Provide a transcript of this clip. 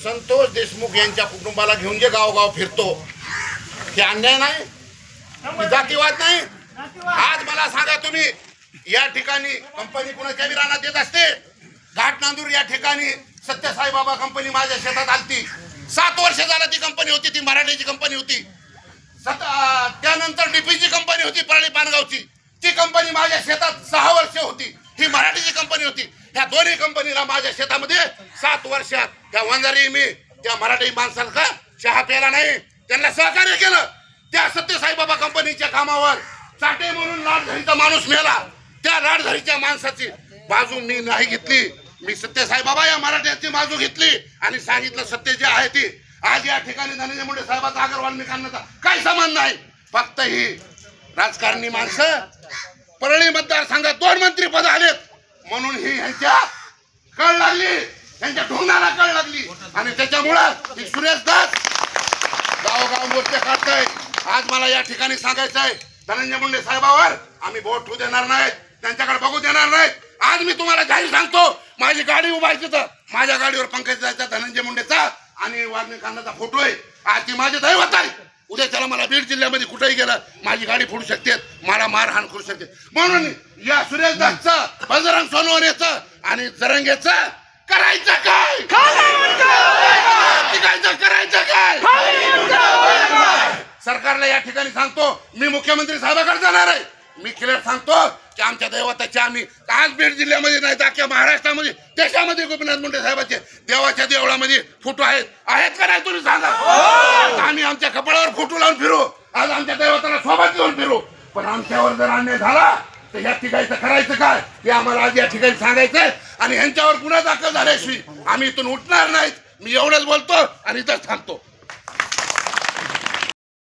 संतोष देशमुख यांच्या कुटुंबाला घेऊन जे गावगाव फिरतो हे अन्याय नाही, जातीवाद नाही। आज मला सांगा तुम्ही, या ठिकाणी कंपनी कुणाच्या बी रानात येत असते। घाटनांदूर या ठिकाणी सत्यसाई बाबा कंपनी माझ्या शेतात आलती। 7 वर्ष झालं ती कंपनी होती, ती मराठीची कंपनी होती। त्यानंतर डीपीची कंपनी होती परळी पानगावची, ती कंपनी माझ्या शेतात 6 वर्ष होती, ही मराठीची कंपनी होती। ह्या दोन्ही कंपनीला माझ्या शेतामध्ये 7 वर्षात त्या वंजारी मी त्या मराठी माणसाला का चहा प्यायला नाही, त्यांना सहकार्य केलं। त्या सत्यसाई बाबा कंपनीच्या कामावर चाटे म्हणून लाडघरीचा माणूस मेला, त्या लाडघरीच्या माणसाची बाजू मी नाही घेतली। मी सत्यसाई बाबा या मराठ्याची बाजू घेतली आणि सांगितलं सत्य जे आहे ती। आज या ठिकाणी धनंजय मुंडे साहेबांचा आगर वाल्मिकांना काही संबंध नाही, फक्त ही राजकारणी माणसं परळी मतदारसंघात 2 मंत्रीपद आलेत म्हणून ही यांच्या कळ लागली, त्यांच्या ढोंगणाला कळ लागली आणि त्याच्यामुळं ही सुरेश दास गावगाव मोर्चे काढताय। आज मला या ठिकाणी सांगायचं आहे, धनंजय मुंडे साहेबावर आम्ही बोट ठेवू देणार नाहीत, त्यांच्याकडे बघू देणार नाहीत। आज मी तुम्हाला जाहीर सांगतो, माझी गाडी उभायची तर माझ्या गाडीवर पंकज जायचा धनंजय मुंडेचा आणि वाल्मिकांचा फोटो आहे। आज ती माझे दैवत आहे, उद्या त्याला मला बीड जिल्ह्यामध्ये कुठेही गेलं माझी गाडी फोडू शकते, मला मारहाण करू शकते। म्हणून या सुरेश दासचं, बजरंग सोनवणेचं आणि जरंगेचं करायचं काय, करायचं काय? सरकारला या ठिकाणी सांगतो, मी मुख्यमंत्री साहेबांकडे जाणार आहे। मी क्लिअर सांगतो की आमच्या दैवताचे आम्ही आज बीड जिल्ह्यामध्ये नाही तर अख्ख्या महाराष्ट्रामध्ये देशामध्ये गोपीनाथ मुंडे साहेबांचे देवाच्या देवळामध्ये फोटो आहेत का नाही तुम्ही सांगा। आम्ही आमच्या कपाळावर फोटो लावून फिरू, आज आमच्या दैवताला सोबत घेऊन फिरू, पण आमच्यावर जर अन्याय झाला तर या ठिकाणी करायचं काय हे आम्हाला आज या ठिकाणी सांगायचंय। आणि ह्यांच्यावर गुन्हा दाखल झाल्याशिवाय आम्ही इथून उठणार नाहीत। मी एवढंच बोलतो आणि इथंच थांबतो।